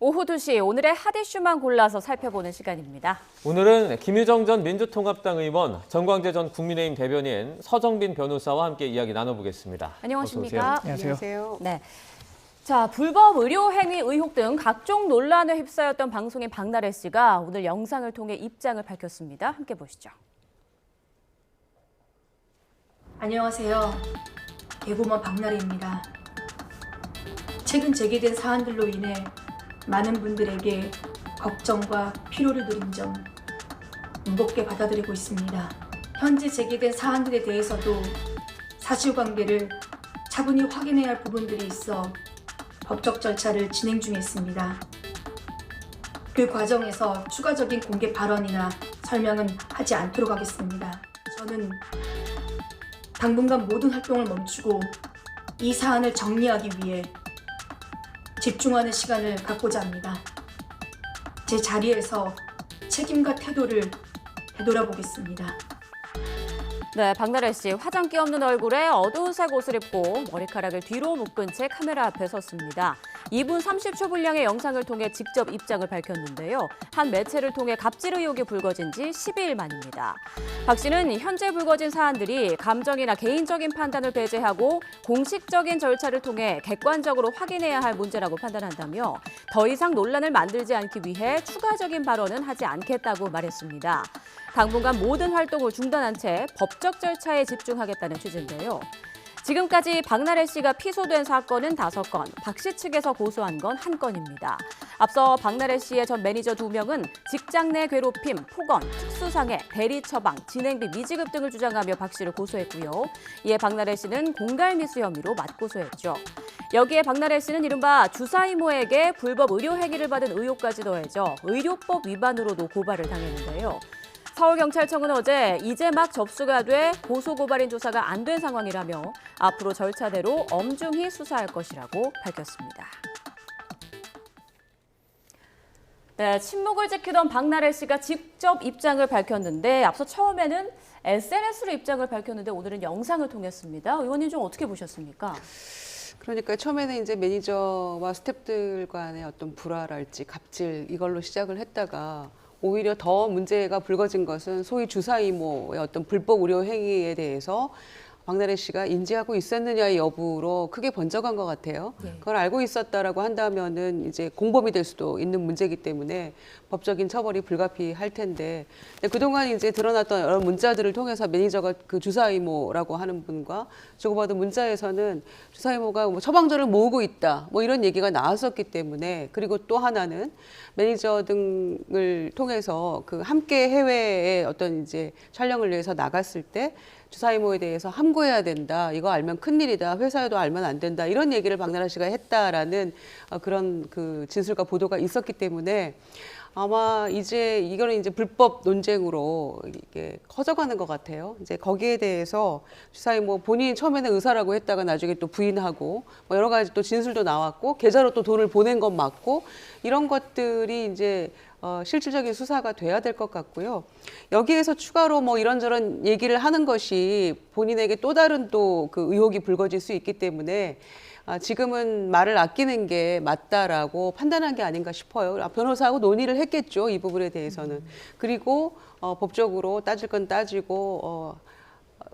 오후 2시 오늘의 핫 이슈만 골라서 살펴보는 시간입니다. 오늘은 김유정 전 민주통합당 의원, 정광재 전 국민의힘 대변인, 서정빈 변호사와 함께 이야기 나눠보겠습니다. 안녕하십니까? 안녕하세요. 네. 자, 불법 의료행위 의혹 등 각종 논란에 휩싸였던 방송인 박나래 씨가 오늘 영상을 통해 입장을 밝혔습니다. 함께 보시죠. 안녕하세요. 대구먼 박나래입니다. 최근 제기된 사안들로 인해 많은 분들에게 걱정과 피로를 드린 점 무겁게 받아들이고 있습니다. 현재 제기된 사안들에 대해서도 사실관계를 차분히 확인해야 할 부분들이 있어 법적 절차를 진행 중에 있습니다. 그 과정에서 추가적인 공개 발언이나 설명은 하지 않도록 하겠습니다. 저는 당분간 모든 활동을 멈추고 이 사안을 정리하기 위해 집중하는 시간을 갖고자 합니다. 제 자리에서 책임과 태도를 되돌아보겠습니다. 네, 박나래 씨 화장기 없는 얼굴에 어두운색 옷을 입고 머리카락을 뒤로 묶은 채 카메라 앞에 섰습니다. 2분 30초 분량의 영상을 통해 직접 입장을 밝혔는데요. 한 매체를 통해 갑질 의혹이 불거진 지 12일 만입니다. 박 씨는 현재 불거진 사안들이 감정이나 개인적인 판단을 배제하고 공식적인 절차를 통해 객관적으로 확인해야 할 문제라고 판단한다며 더 이상 논란을 만들지 않기 위해 추가적인 발언은 하지 않겠다고 말했습니다. 당분간 모든 활동을 중단한 채 법적 절차에 집중하겠다는 취지인데요. 지금까지 박나래 씨가 피소된 사건은 5건, 박 씨 측에서 고소한 건 1건입니다. 앞서 박나래 씨의 전 매니저 2명은 직장 내 괴롭힘, 폭언, 특수상해, 대리 처방, 진행비 미지급 등을 주장하며 박 씨를 고소했고요. 이에 박나래 씨는 공갈미수 혐의로 맞고소했죠. 여기에 박나래 씨는 이른바 주사 이모에게 불법 의료 행위를 받은 의혹까지 더해져 의료법 위반으로도 고발을 당했는데요. 서울경찰청은 어제 이제 막 접수가 돼 고소고발인 조사가 안 된 상황이라며 앞으로 절차대로 엄중히 수사할 것이라고 밝혔습니다. 네, 침묵을 지키던 박나래 씨가 직접 입장을 밝혔는데 앞서 처음에는 SNS로 입장을 밝혔는데 오늘은 영상을 통했습니다. 의원님 좀 어떻게 보셨습니까? 그러니까 처음에는 이제 매니저와 스태프들 간의 어떤 불화랄지 갑질 이걸로 시작을 했다가 오히려 더 문제가 불거진 것은 소위 주사이모의 어떤 불법 의료 행위에 대해서 박나래 씨가 인지하고 있었느냐의 여부로 크게 번져간 것 같아요. 그걸 알고 있었다라고 한다면은 이제 공범이 될 수도 있는 문제이기 때문에 법적인 처벌이 불가피할 텐데 그동안 이제 드러났던 여러 문자들을 통해서 매니저가 그 주사이모라고 하는 분과 주고받은 문자에서는 주사이모가 뭐 처방전을 모으고 있다 뭐 이런 얘기가 나왔었기 때문에 그리고 또 하나는 매니저 등을 통해서 그 함께 해외에 어떤 이제 촬영을 위해서 나갔을 때 주사이모에 대해서 함구해야 된다. 이거 알면 큰일이다. 회사에도 알면 안 된다. 이런 얘기를 박나래 씨가 했다라는 그런 그 진술과 보도가 있었기 때문에 아마 이거는 이제 불법 논쟁으로 이게 커져가는 것 같아요. 이제 거기에 대해서 주사이모 본인이 처음에는 의사라고 했다가 나중에 또 부인하고 뭐 여러 가지 또 진술도 나왔고 계좌로 또 돈을 보낸 건 맞고 이런 것들이 이제 실질적인 수사가 돼야 될 것 같고요. 여기에서 추가로 뭐 이런저런 얘기를 하는 것이 본인에게 또 다른 또 그 의혹이 불거질 수 있기 때문에 지금은 말을 아끼는 게 맞다라고 판단한 게 아닌가 싶어요. 변호사하고 논의를 했겠죠. 이 부분에 대해서는. 그리고 법적으로 따질 건 따지고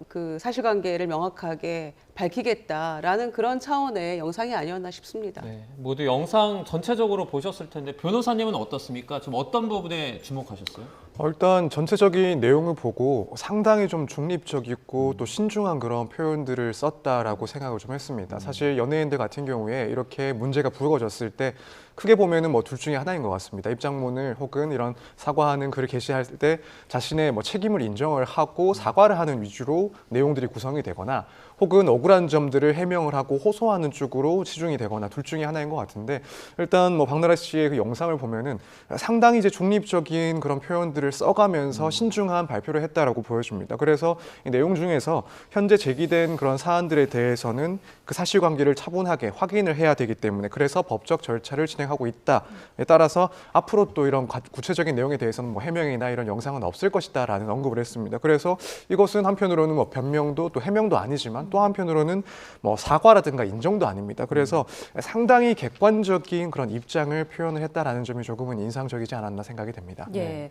그 사실관계를 명확하게 밝히겠다라는 그런 차원의 영상이 아니었나 싶습니다. 네, 모두 영상 전체적으로 보셨을 텐데 변호사님은 어떻습니까? 좀 어떤 부분에 주목하셨어요? 일단 전체적인 내용을 보고 상당히 좀 중립적이고 또 신중한 그런 표현들을 썼다라고 생각을 좀 했습니다. 사실 연예인들 같은 경우에 이렇게 문제가 불거졌을 때 크게 보면은 뭐 둘 중에 하나인 것 같습니다. 입장문을 혹은 이런 사과하는 글을 게시할 때 자신의 뭐 책임을 인정을 하고 사과를 하는 위주로 내용들이 구성이 되거나 혹은 억울한 점들을 해명을 하고 호소하는 쪽으로 치중이 되거나 둘 중에 하나인 것 같은데 일단 뭐 박나래 씨의 그 영상을 보면은 상당히 이제 중립적인 그런 표현들을 사과를 써가면서 신중한 발표를 했다라고 보여집니다. 그래서 이 내용 중에서 현재 제기된 그런 사안들에 대해서는 그 사실관계를 차분하게 확인을 해야 되기 때문에 그래서 법적 절차를 진행하고 있다에 따라서 앞으로 또 이런 구체적인 내용에 대해서는 뭐 해명이나 이런 영상은 없을 것이다라는 언급을 했습니다. 그래서 이것은 한편으로는 뭐 변명도 또 해명도 아니지만 또 한편으로는 뭐 사과라든가 인정도 아닙니다. 그래서 상당히 객관적인 그런 입장을 표현을 했다라는 점이 조금은 인상적이지 않았나 생각이 됩니다. 예.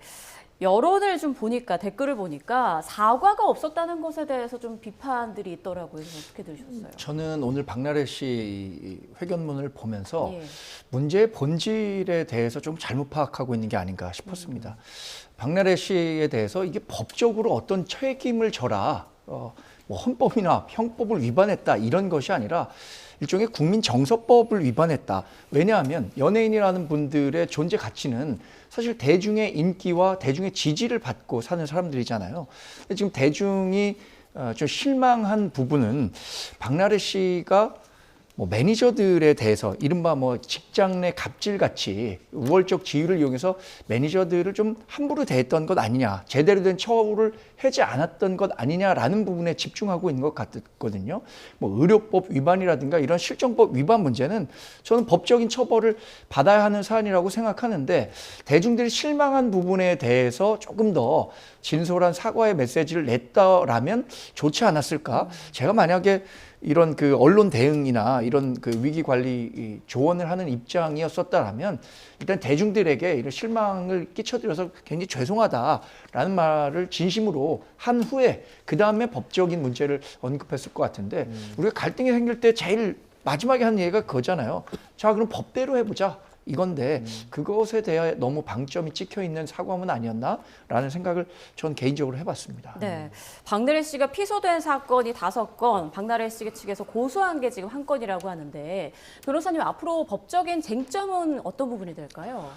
여론을 좀 보니까 댓글을 보니까 사과가 없었다는 것에 대해서 좀 비판들이 있더라고요. 어떻게 들으셨어요? 저는 오늘 박나래 씨 회견문을 보면서 예. 문제의 본질에 대해서 좀 잘못 파악하고 있는 게 아닌가 싶었습니다. 박나래 씨에 대해서 이게 법적으로 어떤 책임을 져라, 뭐 헌법이나 형법을 위반했다 이런 것이 아니라 일종의 국민정서법을 위반했다. 왜냐하면 연예인이라는 분들의 존재 가치는 사실 대중의 인기와 대중의 지지를 받고 사는 사람들이잖아요. 근데 지금 대중이 좀 실망한 부분은 박나래 씨가 뭐 매니저들에 대해서 이른바 뭐 직장 내 갑질같이 우월적 지위를 이용해서 매니저들을 좀 함부로 대했던 것 아니냐, 제대로 된 처우를 하지 않았던 것 아니냐라는 부분에 집중하고 있는 것 같거든요. 뭐 의료법 위반이라든가 이런 실정법 위반 문제는 저는 법적인 처벌을 받아야 하는 사안이라고 생각하는데 대중들이 실망한 부분에 대해서 조금 더 진솔한 사과의 메시지를 냈더라면 좋지 않았을까? 제가 만약에 이런 그 언론 대응이나 이런 그 위기 관리 조언을 하는 입장이었었다라면 일단 대중들에게 이런 실망을 끼쳐드려서 굉장히 죄송하다라는 말을 진심으로 한 후에 그 다음에 법적인 문제를 언급했을 것 같은데 우리가 갈등이 생길 때 제일 마지막에 하는 얘기가 그거잖아요. 자, 그럼 법대로 해보자. 이건데 그것에 대해 너무 방점이 찍혀 있는 사과문 아니었나라는 생각을 전 개인적으로 해봤습니다. 네, 박나래 씨가 피소된 사건이 5건, 박나래 씨 측에서 고소한 게 지금 1건이라고 하는데 변호사님 앞으로 법적인 쟁점은 어떤 부분이 될까요?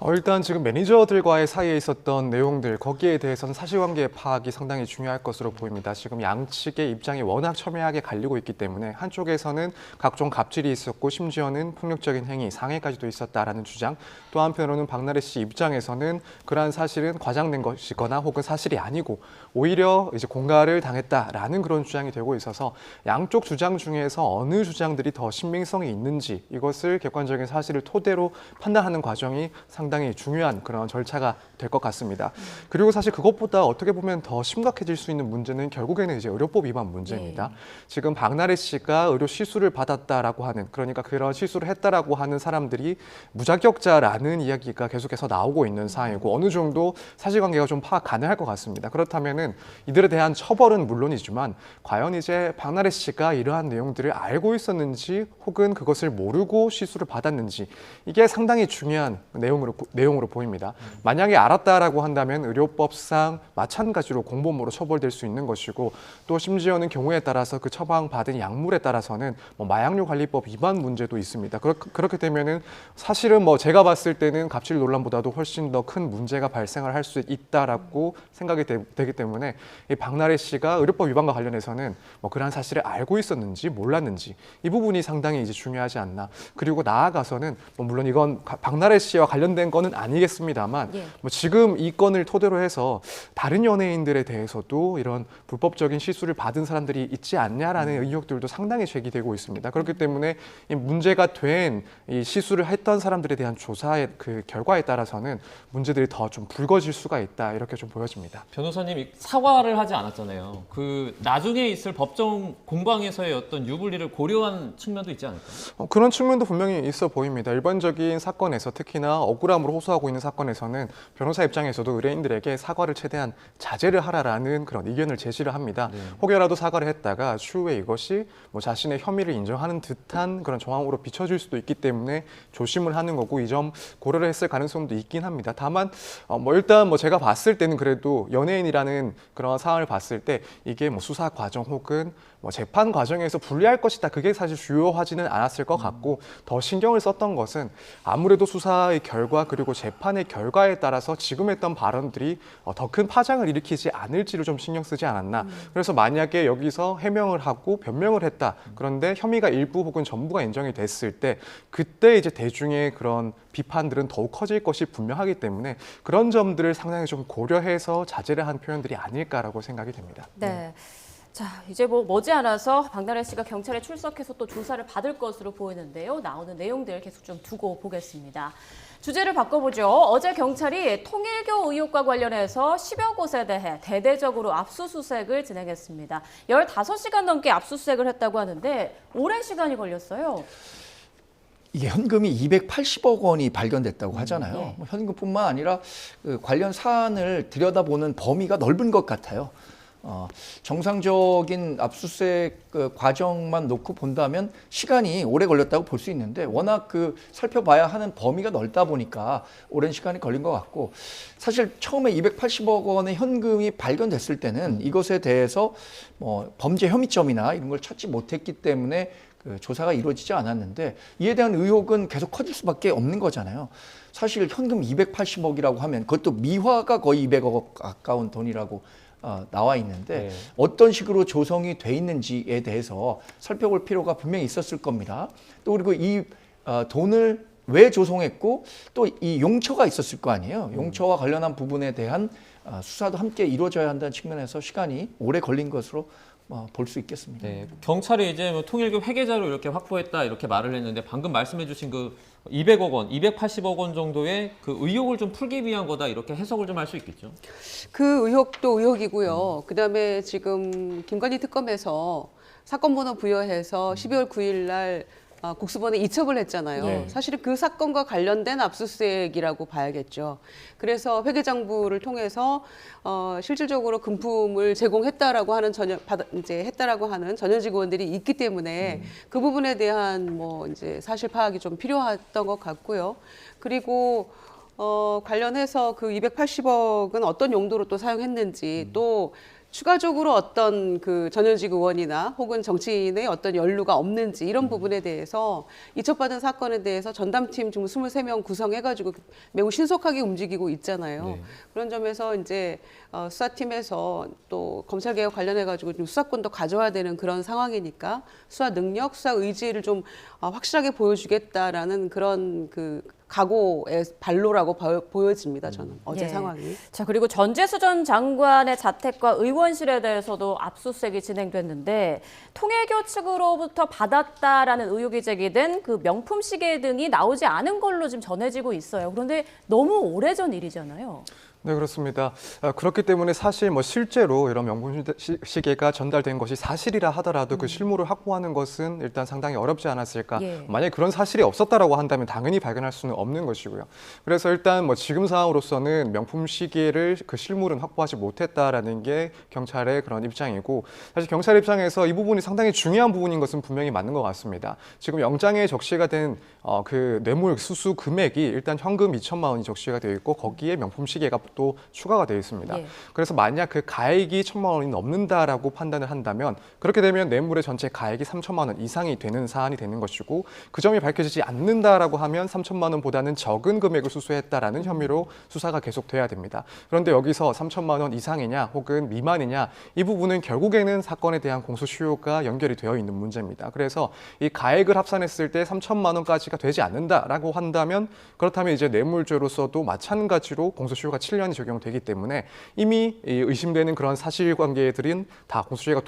일단 지금 매니저들과의 사이에 있었던 내용들 거기에 대해서는 사실관계 파악이 상당히 중요할 것으로 보입니다. 지금 양측의 입장이 워낙 첨예하게 갈리고 있기 때문에 한쪽에서는 각종 갑질이 있었고 심지어는 폭력적인 행위, 상해까지도 있었다라는 주장, 또 한편으로는 박나래 씨 입장에서는 그러한 사실은 과장된 것이거나 혹은 사실이 아니고 오히려 이제 공갈을 당했다라는 그런 주장이 되고 있어서 양쪽 주장 중에서 어느 주장들이 더 신빙성이 있는지 이것을 객관적인 사실을 토대로 판단하는 과정이 상당히 중요한 그런 절차가 될 것 같습니다. 그리고 사실 그것보다 어떻게 보면 더 심각해질 수 있는 문제는 결국에는 이제 의료법 위반 문제입니다. 지금 박나래 씨가 의료 시술을 받았다라고 하는, 그러니까 그런 시술을 했다라고 하는 사람들이 무자격자라는 이야기가 계속해서 나오고 있는 사안이고 어느 정도 사실관계가 좀 파악 가능할 것 같습니다. 그렇다면은 이들에 대한 처벌은 물론이지만 과연 이제 박나래 씨가 이러한 내용들을 알고 있었는지 혹은 그것을 모르고 시술을 받았는지 이게 상당히 중요한 내용으로 보입니다. 만약에 알았다라고 한다면 의료법상 마찬가지로 공범으로 처벌될 수 있는 것이고 또 심지어는 경우에 따라서 그 처방받은 약물에 따라서는 뭐 마약류 관리법 위반 문제도 있습니다. 그렇게 되면은 사실은 뭐 제가 봤을 때는 갑질 논란보다도 훨씬 더 큰 문제가 발생을 할 수 있다라고 생각이 되기 때문에 이 박나래 씨가 의료법 위반과 관련해서는 뭐 그러한 사실을 알고 있었는지 몰랐는지 이 부분이 상당히 이제 중요하지 않나. 그리고 나아가서는 뭐 물론 이건 박나래 씨와 관련된 거는 아니겠습니다만 뭐 지금 이 건을 토대로 해서 다른 연예인들에 대해서도 이런 불법적인 시술을 받은 사람들이 있지 않냐라는 의혹들도 상당히 제기되고 있습니다. 그렇기 때문에 이 문제가 된 이 시술을 했던 사람들에 대한 조사의 그 결과에 따라서는 문제들이 더 좀 불거질 수가 있다 이렇게 좀 보여집니다. 변호사님 사과를 하지 않았잖아요. 그 나중에 있을 법정 공방에서의 어떤 유불리를 고려한 측면도 있지 않을까요? 그런 측면도 분명히 있어 보입니다. 일반적인 사건에서 특히나 억울함으로 호소하고 있는 사건에서는 변호사 입장에서도 의뢰인들에게 사과를 최대한 자제를 하라라는 그런 의견을 제시를 합니다. 혹여라도 사과를 했다가 추후에 이것이 뭐 자신의 혐의를 인정하는 듯한 그런 정황으로 비춰질 수도 있기 때문에 조심을 하는 거고 이 점 고려를 했을 가능성도 있긴 합니다. 다만 뭐 일단 뭐 제가 봤을 때는 그래도 연예인이라는 그런 상황을 봤을 때 이게 뭐 수사 과정 혹은 뭐 재판 과정에서 불리할 것이다. 그게 사실 주요하지는 않았을 것 같고 더 신경을 썼던 것은 아무래도 수사의 결과 그리고 재판의 결과에 따라서 지금 했던 발언들이 더 큰 파장을 일으키지 않을지를 좀 신경 쓰지 않았나. 그래서 만약에 여기서 해명을 하고 변명을 했다. 그런데 혐의가 일부 혹은 전부가 인정이 됐을 때 그때 이제 대중의 그런 비판들은 더욱 커질 것이 분명하기 때문에 그런 점들을 상당히 좀 고려해서 자제를 한 표현들이 아닐까라고 생각이 됩니다. 네. 자, 이제 뭐 머지않아서 박나래 씨가 경찰에 출석해서 또 조사를 받을 것으로 보이는데요. 나오는 내용들 계속 좀 두고 보겠습니다. 주제를 바꿔보죠. 어제 경찰이 통일교 의혹과 관련해서 10여 곳에 대해 대대적으로 압수수색을 진행했습니다. 15시간 넘게 압수수색을 했다고 하는데 오랜 시간이 걸렸어요. 이게 현금이 280억 원이 발견됐다고 하잖아요. 네. 뭐 현금뿐만 아니라 그 관련 사안을 들여다보는 범위가 넓은 것 같아요. 정상적인 압수수색 그 과정만 놓고 본다면 시간이 오래 걸렸다고 볼 수 있는데 워낙 그 살펴봐야 하는 범위가 넓다 보니까 오랜 시간이 걸린 것 같고 사실 처음에 280억 원의 현금이 발견됐을 때는 이것에 대해서 뭐 범죄 혐의점이나 이런 걸 찾지 못했기 때문에 그 조사가 이루어지지 않았는데 이에 대한 의혹은 계속 커질 수밖에 없는 거잖아요. 사실 현금 280억이라고 하면 그것도 미화가 거의 200억 가까운 돈이라고 나와 있는데 네. 어떤 식으로 조성이 돼 있는지에 대해서 살펴볼 필요가 분명히 있었을 겁니다. 또 그리고 이 돈을 왜 조성했고 또 이 용처가 있었을 거 아니에요. 용처와 관련한 부분에 대한 수사도 함께 이루어져야 한다는 측면에서 시간이 오래 걸린 것으로 볼 수 있겠습니다. 네, 경찰이 이제 뭐 통일교 회계자료 이렇게 확보했다 이렇게 말을 했는데 방금 말씀해주신 그 200억 원, 280억 원 정도의 그 의혹을 좀 풀기 위한 거다 이렇게 해석을 좀 할 수 있겠죠. 그 의혹도 의혹이고요. 그다음에 지금 김건희 특검에서 사건 번호 부여해서 12월 9일 날 국수본에 이첩을 했잖아요. 네. 사실은 그 사건과 관련된 압수수색이라고 봐야겠죠. 그래서 회계장부를 통해서 실질적으로 금품을 제공했다라고 하는 했다라고 하는 전현직 의원들이 있기 때문에 그 부분에 대한 뭐 이제 사실 파악이 좀 필요했던 것 같고요. 그리고 관련해서 그 280억은 어떤 용도로 또 사용했는지 또 추가적으로 어떤 그 전현직 의원이나 혹은 정치인의 어떤 연루가 없는지 이런 부분에 대해서 이첩받은 사건에 대해서 전담팀 지금 23명 구성해가지고 매우 신속하게 움직이고 있잖아요. 네. 그런 점에서 이제 수사팀에서 또 검찰개혁 관련해가지고 좀 수사권도 가져와야 되는 그런 상황이니까 수사 능력, 수사 의지를 좀 확실하게 보여주겠다라는 그런 그 각오의 발로라고 보여집니다. 저는 어제 예. 상황이. 자, 그리고 전재수 전 장관의 자택과 의원실에 대해서도 압수수색이 진행됐는데 통일교 측으로부터 받았다라는 의혹이 제기된 그 명품 시계 등이 나오지 않은 걸로 지금 전해지고 있어요. 그런데 너무 오래전 일이잖아요. 네, 그렇습니다. 그렇기 때문에 사실 뭐 실제로 이런 명품 시계가 전달된 것이 사실이라 하더라도 그 실물을 확보하는 것은 일단 상당히 어렵지 않았을까. 예. 만약에 그런 사실이 없었다라고 한다면 당연히 발견할 수는 없는 것이고요. 그래서 일단 뭐 지금 상황으로서는 명품 시계를 그 실물은 확보하지 못했다라는 게 경찰의 그런 입장이고 사실 경찰 입장에서 이 부분이 상당히 중요한 부분인 것은 분명히 맞는 것 같습니다. 지금 영장에 적시가 된 그 뇌물 수수 금액이 일단 현금 2천만 원이 적시가 되어 있고 거기에 명품 시계가 또 추가가 되어 있습니다. 예. 그래서 만약 그 가액이 1천만 원이 넘는다라고 판단을 한다면 그렇게 되면 뇌물의 전체 가액이 3천만 원 이상이 되는 사안이 되는 것이고 그 점이 밝혀지지 않는다라고 하면 3천만 원보다는 적은 금액을 수수했다라는 혐의로 수사가 계속돼야 됩니다. 그런데 여기서 3천만 원 이상이냐 혹은 미만이냐 이 부분은 결국에는 사건에 대한 공소시효가 연결이 되어 있는 문제입니다. 그래서 이 가액을 합산했을 때 3천만 원까지가 되지 않는다라고 한다면 그렇다면 이제 뇌물죄로서도 마찬가지로 공소시효가 7년이 적용되기 때문에 이미 의심되는 그런 사실관계들은 다 공소시효가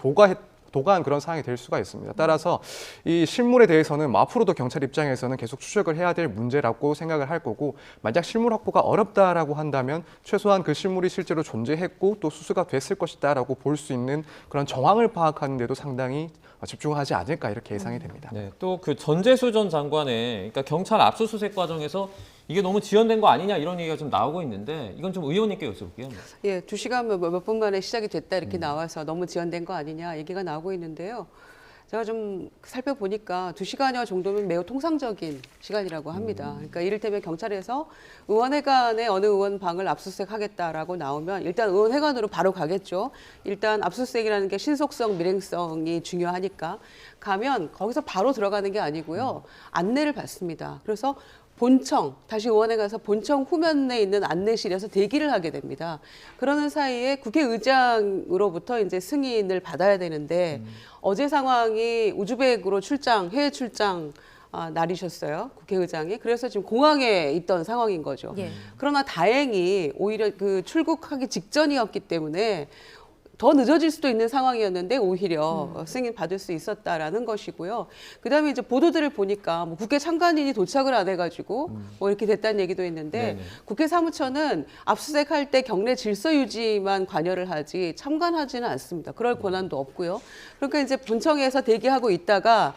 도가한 그런 상황이 될 수가 있습니다. 따라서 이 실물에 대해서는 뭐 앞으로도 경찰 입장에서는 계속 추적을 해야 될 문제라고 생각을 할 거고 만약 실물 확보가 어렵다라고 한다면 최소한 그 실물이 실제로 존재했고 또 수수가 됐을 것이다라고 볼 수 있는 그런 정황을 파악하는 데도 상당히 집중하지 않을까 이렇게 예상이 됩니다. 네, 또 그 전재수 전 장관의 그러니까 경찰 압수수색 과정에서 이게 너무 지연된 거 아니냐 이런 얘기가 좀 나오고 있는데 이건 좀 의원님께 여쭤볼게요. 예, 2시간 몇 분 만에 시작이 됐다 이렇게 나와서 너무 지연된 거 아니냐 얘기가 나오고 있는데요. 제가 좀 살펴보니까 2시간여 정도면 매우 통상적인 시간이라고 합니다. 그러니까 이를테면 경찰에서 의원회관에 어느 의원 방을 압수수색하겠다라고 나오면 일단 의원회관으로 바로 가겠죠. 일단 압수수색이라는 게 신속성, 밀행성이 중요하니까 가면 거기서 바로 들어가는 게 아니고요. 안내를 받습니다. 그래서 본청, 다시 의원에 가서 본청 후면에 있는 안내실에서 대기를 하게 됩니다. 그러는 사이에 국회의장으로부터 이제 승인을 받아야 되는데 어제 상황이 우즈벡으로 해외 출장 날이셨어요. 국회의장이. 그래서 지금 공항에 있던 상황인 거죠. 예. 그러나 다행히 오히려 그 출국하기 직전이었기 때문에 더 늦어질 수도 있는 상황이었는데 오히려 승인 받을 수 있었다라는 것이고요. 그다음에 이제 보도들을 보니까 뭐 국회 참관인이 도착을 안 해가지고 뭐 이렇게 됐다는 얘기도 있는데 네네. 국회 사무처는 압수수색할 때 경내 질서 유지만 관여를 하지 참관하지는 않습니다. 그럴 권한도 없고요. 그러니까 이제 본청에서 대기하고 있다가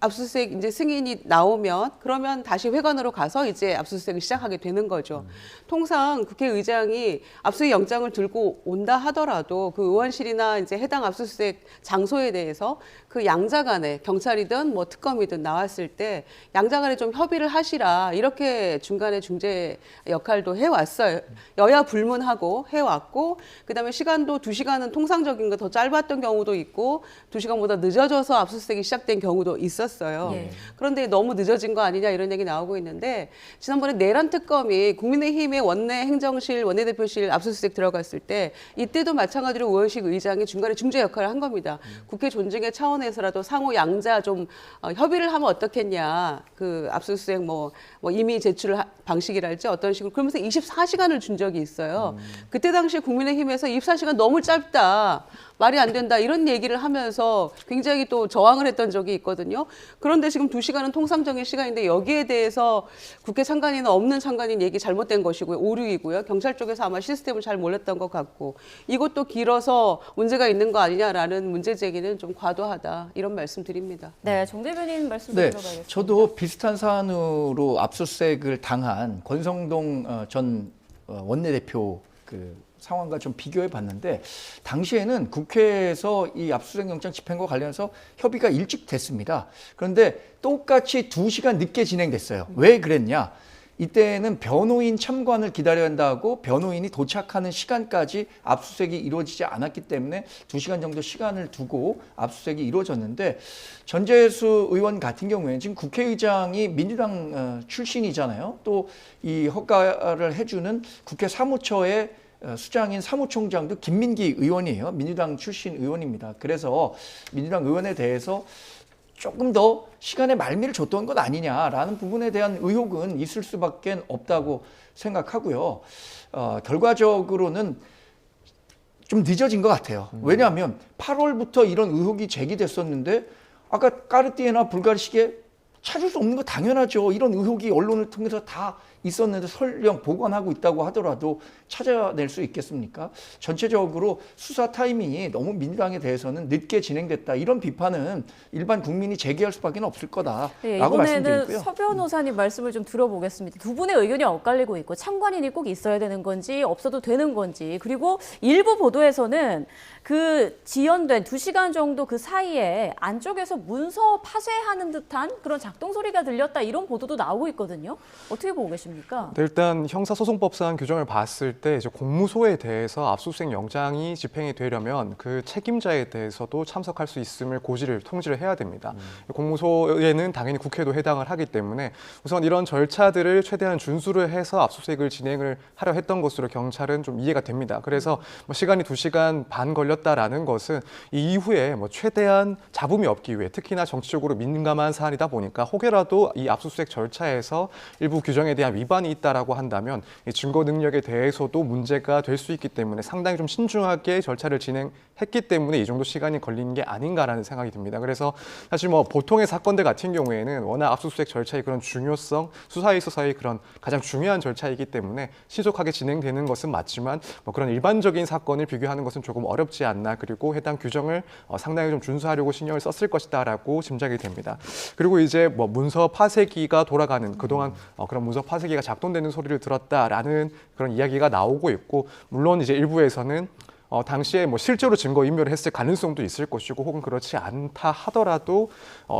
압수수색 이제 승인이 나오면 그러면 다시 회관으로 가서 이제 압수수색을 시작하게 되는 거죠. 통상 국회의장이 압수수색 영장을 들고 온다 하더라도 그 의원실이나 이제 해당 압수수색 장소에 대해서 그 양자 간에 경찰이든 뭐 특검이든 나왔을 때 양자 간에 좀 협의를 하시라 이렇게 중간에 중재 역할도 해왔어요. 여야 불문하고 해왔고 그다음에 시간도 2시간은 통상적인 거 더 짧았던 경우도 있고 2시간보다 늦어져서 압수수색이 시작된 경우도 있었어요. 예. 그런데 너무 늦어진 거 아니냐 이런 얘기 나오고 있는데 지난번에 내란 특검이 국민의힘의 원내 행정실 원내대표실 압수수색 들어갔을 때 이때도 마찬가지로 의원식 의장이 중간에 중재 역할을 한 겁니다. 국회 존중의 차원에서라도 상호 양자 좀 협의를 하면 어떻겠냐. 그 압수수색 뭐 이미 제출 방식이랄지 어떤 식으로 그러면서 24시간을 준 적이 있어요. 그때 당시 국민의힘에서 24시간 너무 짧다. 말이 안 된다 이런 얘기를 하면서 굉장히 또 저항을 했던 적이 있거든요. 그런데 지금 2시간은 통상적인 시간인데 여기에 대해서 국회 참관인은 없는 참관인 얘기 잘못된 것이고요. 오류이고요. 경찰 쪽에서 아마 시스템을 잘 몰랐던 것 같고 이것도 길어서 문제가 있는 거 아니냐라는 문제 제기는 좀 과도하다 이런 말씀 드립니다. 네, 정 대변인 말씀 네, 들어가겠습니다. 저도 비슷한 사안으로 압수수색을 당한 권성동 전 원내대표 그 상황과 좀 비교해 봤는데 당시에는 국회에서 이 압수수색 영장 집행과 관련해서 협의가 일찍 됐습니다. 그런데 똑같이 2시간 늦게 진행됐어요. 왜 그랬냐? 이때는 변호인 참관을 기다려야 한다고 변호인이 도착하는 시간까지 압수수색이 이루어지지 않았기 때문에 2시간 정도 시간을 두고 압수수색이 이루어졌는데 전재수 의원 같은 경우에는 지금 국회의장이 민주당 출신이잖아요. 또 이 허가를 해주는 국회 사무처의 수장인 사무총장도 김민기 의원이에요. 민주당 출신 의원입니다. 그래서 민주당 의원에 대해서 조금 더 시간의 말미를 줬던 것 아니냐라는 부분에 대한 의혹은 있을 수밖에 없다고 생각하고요. 결과적으로는 좀 늦어진 것 같아요. 왜냐하면 8월부터 이런 의혹이 제기됐었는데 아까 까르띠에나 불가리식에 찾을 수 없는 거 당연하죠. 이런 의혹이 언론을 통해서 다 있었는데 설령 보관하고 있다고 하더라도 찾아낼 수 있겠습니까? 전체적으로 수사 타이밍이 너무 민주당에 대해서는 늦게 진행됐다. 이런 비판은 일반 국민이 제기할 수밖에 없을 거다라고 네, 말씀드리고요. 이번에는 서 변호사님 말씀을 좀 들어보겠습니다. 두 분의 의견이 엇갈리고 있고 참관인이 꼭 있어야 되는 건지 없어도 되는 건지 그리고 일부 보도에서는 그 지연된 2시간 정도 그 사이에 안쪽에서 문서 파쇄하는 듯한 그런 작동 소리가 들렸다 이런 보도도 나오고 있거든요. 어떻게 보고 계십니까? 네, 일단 형사소송법상 규정을 봤을 때 이제 공무소에 대해서 압수수색 영장이 집행이 되려면 그 책임자에 대해서도 참석할 수 있음을 통지를 해야 됩니다. 공무소에는 당연히 국회도 해당을 하기 때문에 우선 이런 절차들을 최대한 준수를 해서 압수수색을 진행을 하려 했던 것으로 경찰은 좀 이해가 됩니다. 그래서 뭐 시간이 2시간 반 걸렸다라는 것은 이 이후에 뭐 최대한 잡음이 없기 위해 특히나 정치적으로 민감한 사안이다 보니까 혹여라도 이 압수수색 절차에서 일부 규정에 대한 위반이 있다라고 한다면 이 증거 능력에 대해서도 문제가 될 수 있기 때문에 상당히 좀 신중하게 절차를 진행했기 때문에 이 정도 시간이 걸리는 게 아닌가라는 생각이 듭니다. 그래서 사실 뭐 보통의 사건들 같은 경우에는 워낙 압수수색 절차의 그런 중요성, 수사에 있어서의 그런 가장 중요한 절차이기 때문에 신속하게 진행되는 것은 맞지만 뭐 그런 일반적인 사건을 비교하는 것은 조금 어렵지 않나 그리고 해당 규정을 상당히 좀 준수하려고 신경을 썼을 것이다라고 짐작이 됩니다. 그리고 이제 뭐 문서 파쇄기가 돌아가는 그동안 그런 문서 파쇄기가 작동되는 소리를 들었다라는 그런 이야기가 나오고 있고 물론 이제 일부에서는 당시에 뭐 실제로 증거 인멸을 했을 가능성도 있을 것이고 혹은 그렇지 않다 하더라도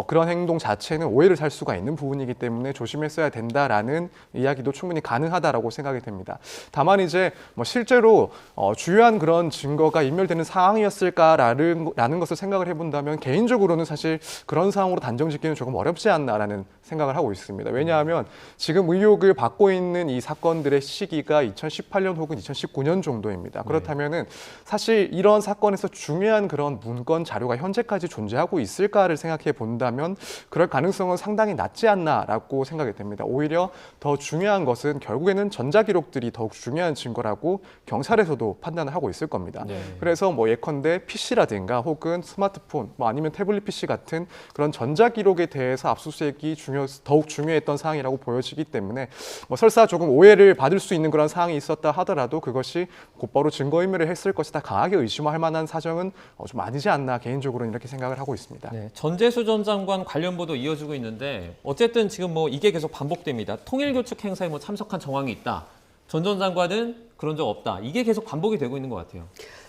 그런 행동 자체는 오해를 살 수가 있는 부분이기 때문에 조심했어야 된다라는 이야기도 충분히 가능하다라고 생각이 됩니다. 다만 이제 뭐 실제로 주요한 그런 증거가 인멸되는 상황이었을까라는 것을 생각을 해본다면 개인적으로는 사실 그런 상황으로 단정짓기는 조금 어렵지 않나라는 생각을 하고 있습니다. 왜냐하면 지금 의혹을 받고 있는 이 사건들의 시기가 2018년 혹은 2019년 정도입니다. 그렇다면은 사실 이런 사건에서 중요한 그런 문건 자료가 현재까지 존재하고 있을까를 생각해 본다면 그럴 가능성은 상당히 낮지 않나라고 생각이 됩니다. 오히려 더 중요한 것은 결국에는 전자기록들이 더욱 중요한 증거라고 경찰에서도 판단을 하고 있을 겁니다. 그래서 뭐 예컨대 PC라든가 혹은 스마트폰, 뭐 아니면 태블릿 PC 같은 그런 전자기록에 대해서 압수수색이 더욱 중요했던 사항이라고 보여지기 때문에 뭐 설사 조금 오해를 받을 수 있는 그런 사항이 있었다 하더라도 그것이 곧바로 증거인멸을 했을 것이다 강하게 의심할 만한 사정은 좀 아니지 않나 개인적으로는 이렇게 생각을 하고 있습니다. 네, 전재수 전 장관 관련 보도 이어지고 있는데 어쨌든 지금 뭐 이게 계속 반복됩니다. 통일교축 행사에 뭐 참석한 정황이 있다. 전 장관은 그런 적 없다. 이게 계속 반복이 되고 있는 것 같아요.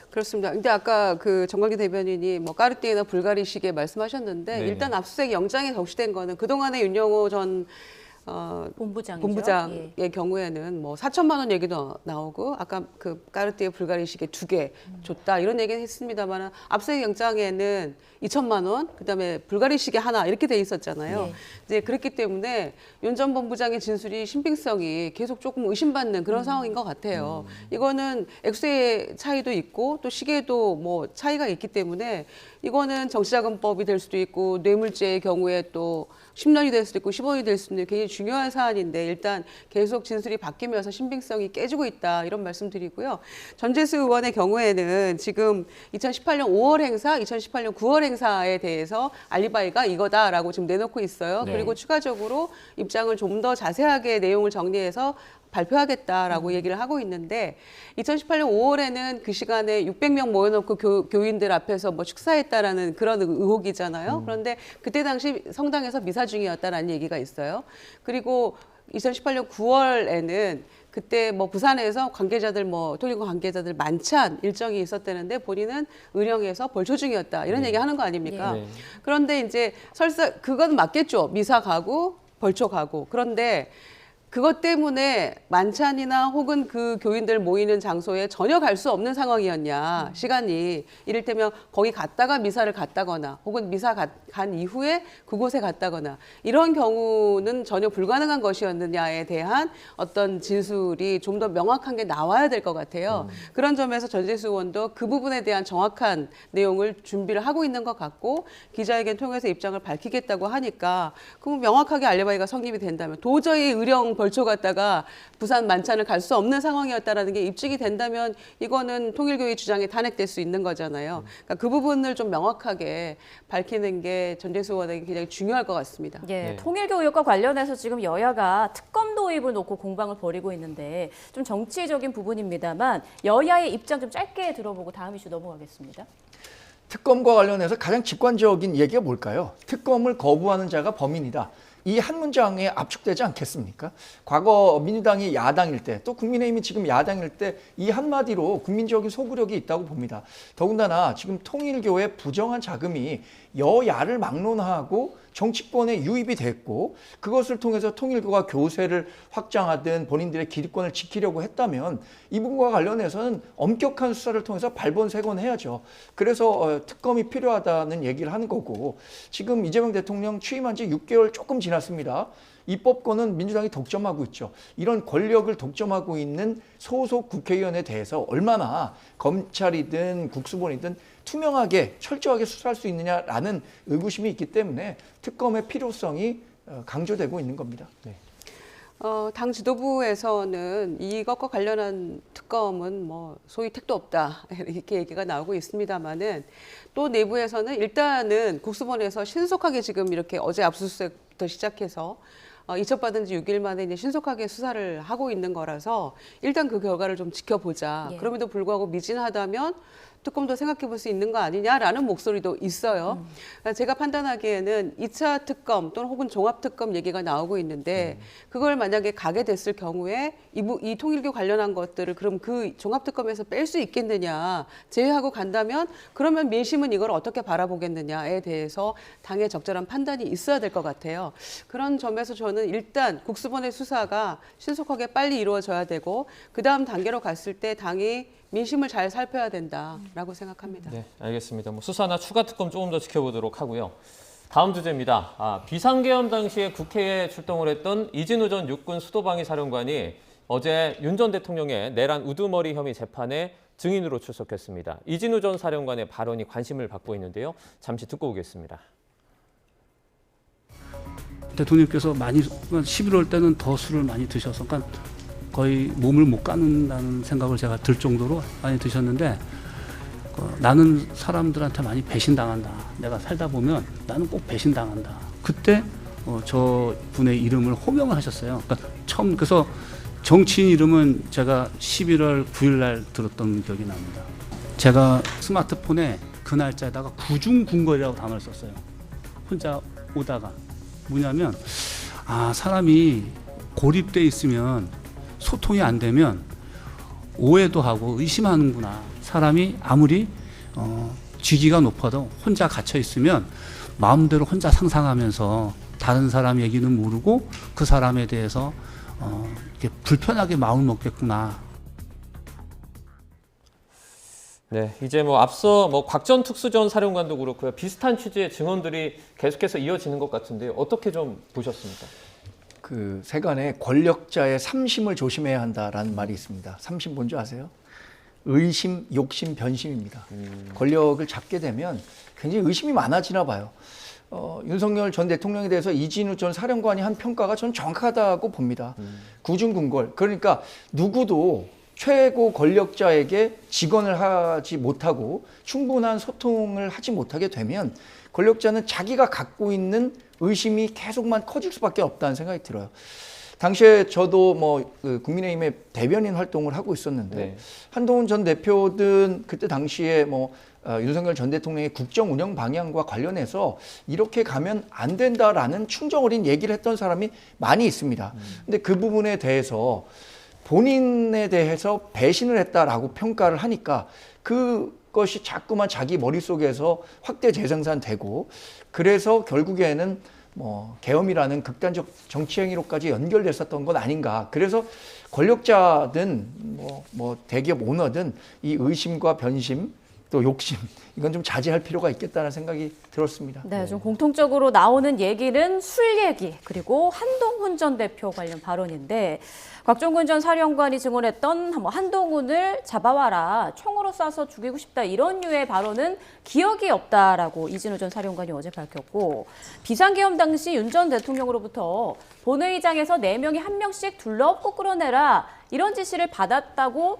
그렇습니다. 근데 아까 그 정관기 대변인이 뭐 까르띠에나 불가리식에 말씀하셨는데 네. 일단 압수수색 영장에 적시된 거는 그동안의 윤영호 전 본부장의 경우에는 뭐 4천만 원 얘기도 나오고 아까 그 까르띠에 불가리 시계 2개 줬다 이런 얘기는 했습니다만 압수수색 영장에는 2천만 원 그다음에 불가리 시계 하나 이렇게 돼 있었잖아요. 이제 그렇기 때문에 윤 전 본부장의 진술이 신빙성이 계속 조금 의심받는 그런 상황인 것 같아요. 이거는 액수의 차이도 있고 또 시계도 뭐 차이가 있기 때문에 이거는 정치자금법이 될 수도 있고 뇌물죄의 경우에 또 10년이 될 수도 있고 15년이 될 수도 있는 굉장히 중요한 사안인데 일단 계속 진술이 바뀌면서 신빙성이 깨지고 있다 이런 말씀드리고요. 전재수 의원의 경우에는 지금 2018년 5월 행사, 2018년 9월 행사에 대해서 알리바이가 이거다라고 지금 내놓고 있어요. 그리고 추가적으로 입장을 좀 더 자세하게 내용을 정리해서 발표하겠다라고 얘기를 하고 있는데 2018년 5월에는 그 시간에 600명 모여놓고 교인들 앞에서 뭐 축사했다라는 그런 의혹이잖아요. 그런데 그때 당시 성당에서 미사 중이었다라는 얘기가 있어요. 그리고 2018년 9월에는 그때 뭐 부산에서 관계자들 뭐 통일교 관계자들 만찬 일정이 있었다는데 본인은 의령에서 벌초 중이었다 이런 얘기 하는 거 아닙니까? 그런데 이제 설사 그건 맞겠죠. 미사 가고 벌초 가고 그런데 그것 때문에 만찬이나 혹은 그 교인들 모이는 장소에 전혀 갈 수 없는 상황이었냐, 시간이. 이를테면 거기 갔다가 미사를 갔다거나 혹은 미사 간 이후에 그곳에 갔다거나 이런 경우는 전혀 불가능한 것이었느냐에 대한 어떤 진술이 좀 더 명확한 게 나와야 될 것 같아요. 그런 점에서 전재수 의원도 그 부분에 대한 정확한 내용을 준비를 하고 있는 것 같고 기자회견 통해서 입장을 밝히겠다고 하니까 그럼 명확하게 알리바이가 성립이 된다면 도저히 의령 벌초 갔다가 부산 만찬을 갈 수 없는 상황이었다라는 게 입증이 된다면 이거는 통일교의 주장에 탄핵될 수 있는 거잖아요. 그러니까 그 부분을 좀 명확하게 밝히는 게 전재수 의원에게 굉장히 중요할 것 같습니다. 예, 통일교 의혹과 관련해서 지금 여야가 특검 도입을 놓고 공방을 벌이고 있는데 좀 정치적인 부분입니다만 여야의 입장 좀 짧게 들어보고 다음 이슈 넘어가겠습니다. 특검과 관련해서 가장 직관적인 얘기가 뭘까요? 특검을 거부하는 자가 범인이다. 이 한 문장에 압축되지 않겠습니까? 과거 민주당이 야당일 때 또 국민의힘이 지금 야당일 때 이 한마디로 국민적인 소구력이 있다고 봅니다. 더군다나 지금 통일교의 부정한 자금이 여야를 막론하고 정치권에 유입이 됐고 그것을 통해서 통일교가 교세를 확장하든 본인들의 기득권을 지키려고 했다면 이 부분과 관련해서는 엄격한 수사를 통해서 발본색원해야죠. 그래서 특검이 필요하다는 얘기를 하는 거고 지금 이재명 대통령 취임한 지 6개월 조금 지났습니다. 입법권은 민주당이 독점하고 있죠. 이런 권력을 독점하고 있는 소속 국회의원에 대해서 얼마나 검찰이든 국수본이든 투명하게 철저하게 수사할 수 있느냐라는 의구심이 있기 때문에 특검의 필요성이 강조되고 있는 겁니다. 네. 당 지도부에서는 이것과 관련한 특검은 뭐 소위 택도 없다 이렇게 얘기가 나오고 있습니다만은 또 내부에서는 일단은 국수본에서 신속하게 지금 이렇게 어제 압수수색부터 시작해서 이첩받은 지 6일 만에 이제 신속하게 수사를 하고 있는 거라서 일단 그 결과를 좀 지켜보자. 예. 그럼에도 불구하고 미진하다면 특검도 생각해 볼 수 있는 거 아니냐라는 목소리도 있어요. 그러니까 제가 판단하기에는 2차 특검 또는 혹은 종합특검 얘기가 나오고 있는데 그걸 만약에 가게 됐을 경우에 이 통일교 관련한 것들을 그럼 그 종합특검에서 뺄 수 있겠느냐 제외하고 간다면 그러면 민심은 이걸 어떻게 바라보겠느냐에 대해서 당의 적절한 판단이 있어야 될 것 같아요. 그런 점에서 저는 일단 국수본의 수사가 신속하게 빨리 이루어져야 되고 그다음 단계로 갔을 때 당이 민심을 잘 살펴야 된다라고 생각합니다. 네, 알겠습니다. 뭐 수사나 추가 특검 조금 더 지켜보도록 하고요. 다음 주제입니다. 비상계엄 당시에 국회에 출동을 했던 이진우 전 육군 수도방위 사령관이 어제 윤 전 대통령의 내란 우두머리 혐의 재판에 증인으로 출석했습니다. 이진우 전 사령관의 발언이 관심을 받고 있는데요. 잠시 듣고 오겠습니다. 대통령께서 많이 11월 때는 더 술을 많이 드셔서 그러니까 거의 몸을 못 가는다는 생각을 제가 들 정도로 많이 드셨는데 나는 사람들한테 많이 배신당한다. 내가 살다 보면 나는 꼭 배신당한다. 그때 저 분의 이름을 호명을 하셨어요. 그러니까 처음 그래서 정치인 이름은 제가 11월 9일 날 들었던 기억이 납니다. 제가 스마트폰에 그 날짜에다가 구중궁궐이라고 단어를 썼어요. 혼자 오다가 뭐냐면 사람이 고립돼 있으면 소통이 안 되면 오해도 하고 의심하는구나. 사람이 아무리 직위가 높아도 혼자 갇혀 있으면 마음대로 혼자 상상하면서 다른 사람 얘기는 모르고 그 사람에 대해서 이렇게 불편하게 마음을 먹겠구나. 네, 이제 앞서 곽전 특수전 사령관도 그렇고요. 비슷한 취지의 증언들이 계속해서 이어지는 것 같은데요. 어떻게 좀 보셨습니까? 그 세간에 권력자의 삼심을 조심해야 한다라는 말이 있습니다. 삼심 뭔지 아세요? 의심, 욕심, 변심입니다. 권력을 잡게 되면 굉장히 의심이 많아지나 봐요. 윤석열 전 대통령에 대해서 이진우 전 사령관이 한 평가가 저는 정확하다고 봅니다. 구중궁궐. 그러니까 누구도 최고 권력자에게 직언을 하지 못하고 충분한 소통을 하지 못하게 되면 권력자는 자기가 갖고 있는 의심이 계속만 커질 수밖에 없다는 생각이 들어요. 당시에 저도 국민의힘의 대변인 활동을 하고 있었는데 네. 한동훈 전 대표든 그때 당시에 윤석열 전 대통령의 국정 운영 방향과 관련해서 이렇게 가면 안 된다라는 충정 어린 얘기를 했던 사람이 많이 있습니다. 근데 그 부분에 대해서 본인에 대해서 배신을 했다라고 평가를 하니까 그것이 자꾸만 자기 머릿속에서 확대 재생산되고 그래서 결국에는 계엄이라는 극단적 정치 행위로까지 연결됐었던 건 아닌가. 그래서 권력자든 대기업 오너든 이 의심과 변심 또 욕심 이건 좀 자제할 필요가 있겠다는 생각이 들었습니다. 네, 좀 공통적으로 나오는 얘기는 술 얘기 그리고 한동훈 전 대표 관련 발언인데 곽종근 전 사령관이 증언했던 한동훈을 잡아와라 총으로 쏴서 죽이고 싶다 이런 류의 발언은 기억이 없다라고 이진우 전 사령관이 어제 밝혔고 비상계엄 당시 윤 전 대통령으로부터 본회의장에서 4명이 1명씩 둘러엎고 끌어내라 이런 지시를 받았다고